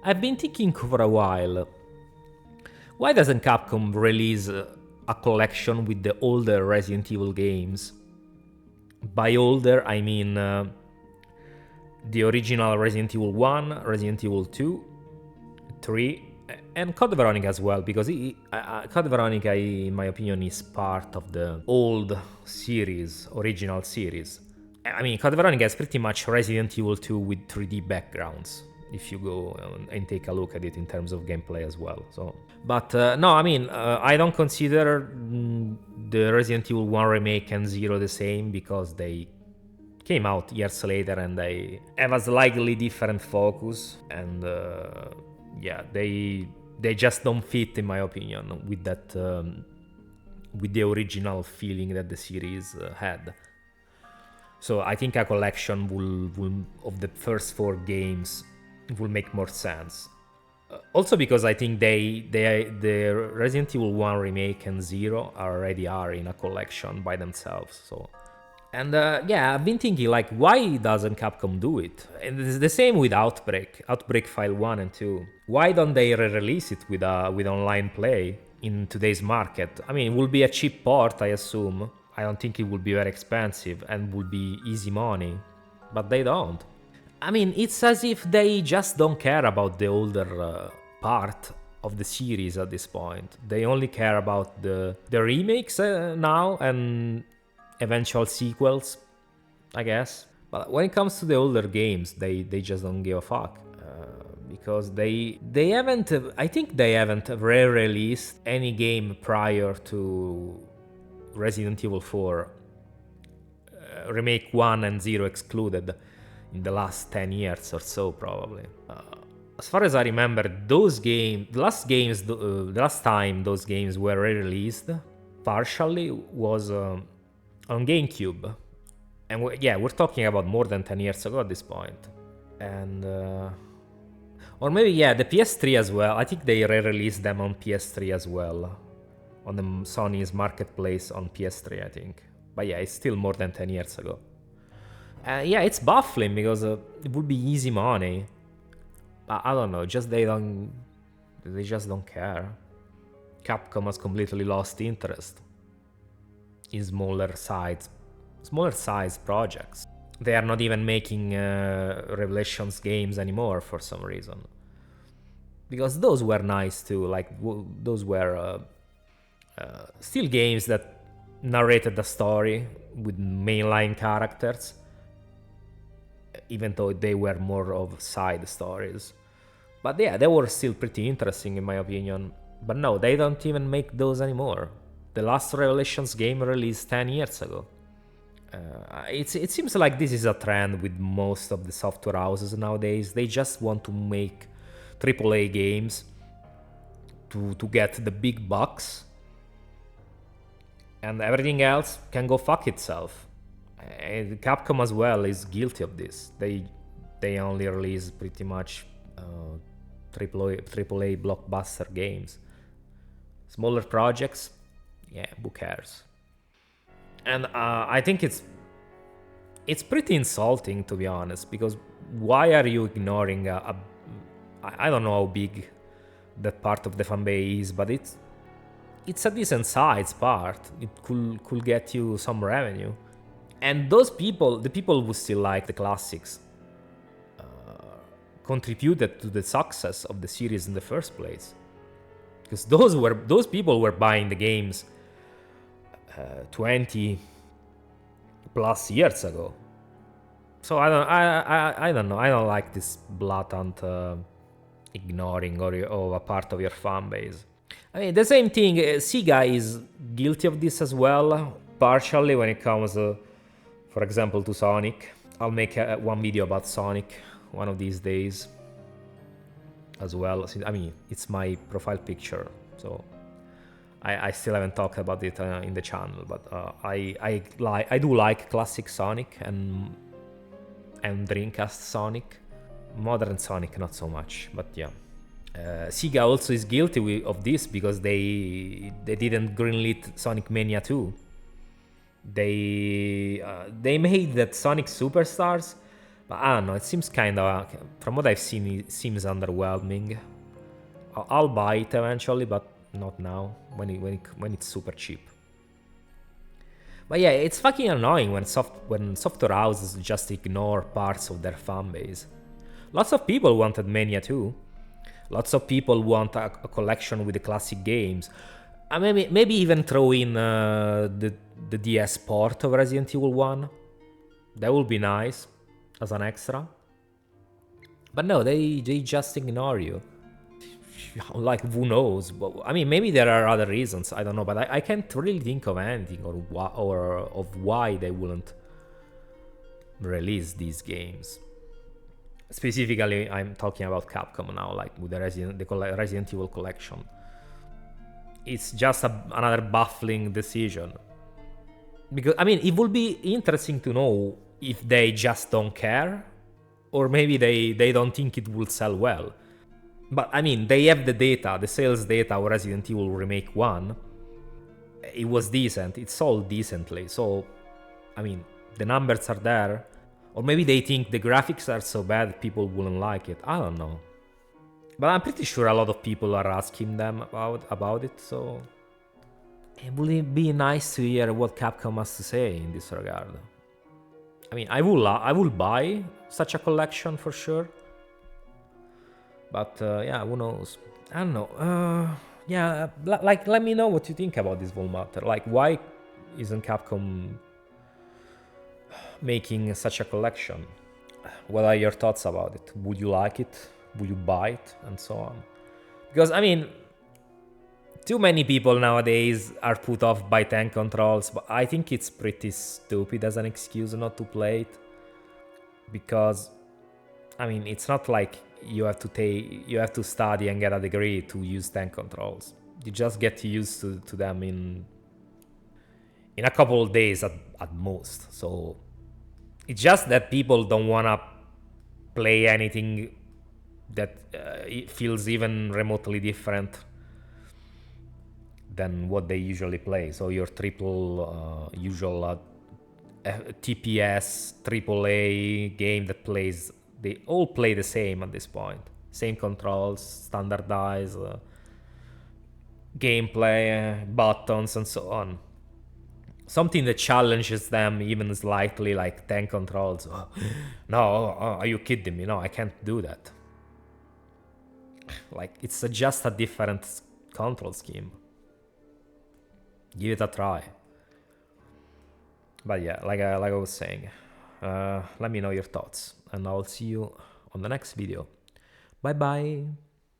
I've been thinking for a while, why doesn't Capcom release a collection with the older Resident Evil games? By older, I mean the original Resident Evil 1, Resident Evil 2, 3, and Code Veronica as well, because Code Veronica, in my opinion, is part of the old series, original series. I mean, Code Veronica is pretty much Resident Evil 2 with 3D backgrounds, if you go and take a look at it in terms of gameplay as well. So, but no, I mean, I don't consider the Resident Evil 1 remake and 0 the same, because they came out years later and they have a slightly different focus, and yeah, they just don't fit, in my opinion, with that with the original feeling that the series had. So I think a collection will of the first 4 games will make more sense. Also because I think the Resident Evil 1 remake and 0 already are in a collection by themselves. So, and yeah, I've been thinking, like, why doesn't Capcom do it? And it's the same with Outbreak File 1 and 2. Why don't they re-release it with online play in today's market? I mean, it will be a cheap port, I assume. I don't think it will be very expensive and will be easy money, but they don't. I mean, it's as if they just don't care about the older part of the series at this point. They only care about the remakes now and eventual sequels, I guess. But when it comes to the older games, they just don't give a fuck. Because they haven't, I think they haven't re-released any game prior to Resident Evil 4, Remake 1 and 0 excluded, in the last 10 years or so, probably. As far as I remember, those games, the last time those games were re-released partially was on GameCube. And we're talking about more than 10 years ago at this point. And or maybe, yeah, the PS3 as well. I think they re-released them on PS3 as well, on the Sony's marketplace on PS3, I think. But yeah, it's still more than 10 years ago. Yeah, it's baffling because it would be easy money. I don't know, they just don't care. Capcom has completely lost interest in smaller size projects. They are not even making Revelations games anymore for some reason. Because those were nice too, like those were still games that narrated the story with mainline characters, even though they were more of side stories. But yeah, they were still pretty interesting in my opinion. But no, they don't even make those anymore. The last Revelations game released 10 years ago. It seems like this is a trend with most of the software houses nowadays. They just want to make AAA games to get the big bucks, and everything else can go fuck itself. And Capcom as well is guilty of this. They only release pretty much AAA blockbuster games. Smaller projects, yeah, who cares? And I think it's pretty insulting, to be honest, because why are you ignoring I don't know how big that part of the fanbase is, but it's a decent sized part. It could get you some revenue. And those people, the people who still like the classics, contributed to the success of the series in the first place. Because those people were buying the games 20 plus years ago. So I don't know. I don't like this blatant ignoring of a part of your fan base. I mean, the same thing. Sega is guilty of this as well, partially when it comes, for example, to Sonic. I'll make one video about Sonic one of these days as well. I mean, it's my profile picture, so I still haven't talked about it in the channel, but I do like classic Sonic and Dreamcast Sonic. Modern Sonic not so much, but yeah. Sega also is guilty of this because they didn't greenlit Sonic Mania 2. They made that Sonic Superstars, But I don't know, it seems kind of, from what I've seen, it seems underwhelming. I'll buy it eventually, but not now, when it's super cheap. But yeah, it's fucking annoying when software houses just ignore parts of their fan base. Lots of people wanted Mania 2. Lots of people want a collection with the classic games. Maybe even throw in the DS port of Resident Evil 1. That would be nice as an extra. But no, they just ignore you. Like, who knows? But, I mean, maybe there are other reasons. I don't know, but I can't really think of anything or of why they wouldn't release these games. Specifically, I'm talking about Capcom now, like with the Resident Evil collection. It's just another baffling decision. Because, I mean, it would be interesting to know if they just don't care, or maybe they don't think it will sell well. But, I mean, they have the data, the sales data of Resident Evil Remake 1. It was decent, it sold decently, so, I mean, the numbers are there. Or maybe they think the graphics are so bad people wouldn't like it. I don't know. But I'm pretty sure a lot of people are asking them about it, so it would be nice to hear what Capcom has to say in this regard. I mean, I will buy such a collection for sure. But yeah, who knows? I don't know. Yeah, like, let me know what you think about this whole matter. Like, why isn't Capcom making such a collection? What are your thoughts about it? Would you like it? Would you buy it? And so on. Because, I mean, too many people nowadays are put off by tank controls, but I think it's pretty stupid as an excuse not to play it. Because, I mean, it's not like you have to study and get a degree to use tank controls. You just get used to them in a couple of days at most. So it's just that people don't wanna play anything that it feels even remotely different than what they usually play. So your triple usual TPS AAA game that plays, they all play the same at this point. Same controls, standardized gameplay, buttons, and so on. Something that challenges them even slightly, like tank controls. No, are you kidding me? No, I can't do that. Like, it's just a different control scheme. Give it a try. But yeah, like I was saying, let me know your thoughts, and I'll see you on the next video. Bye bye.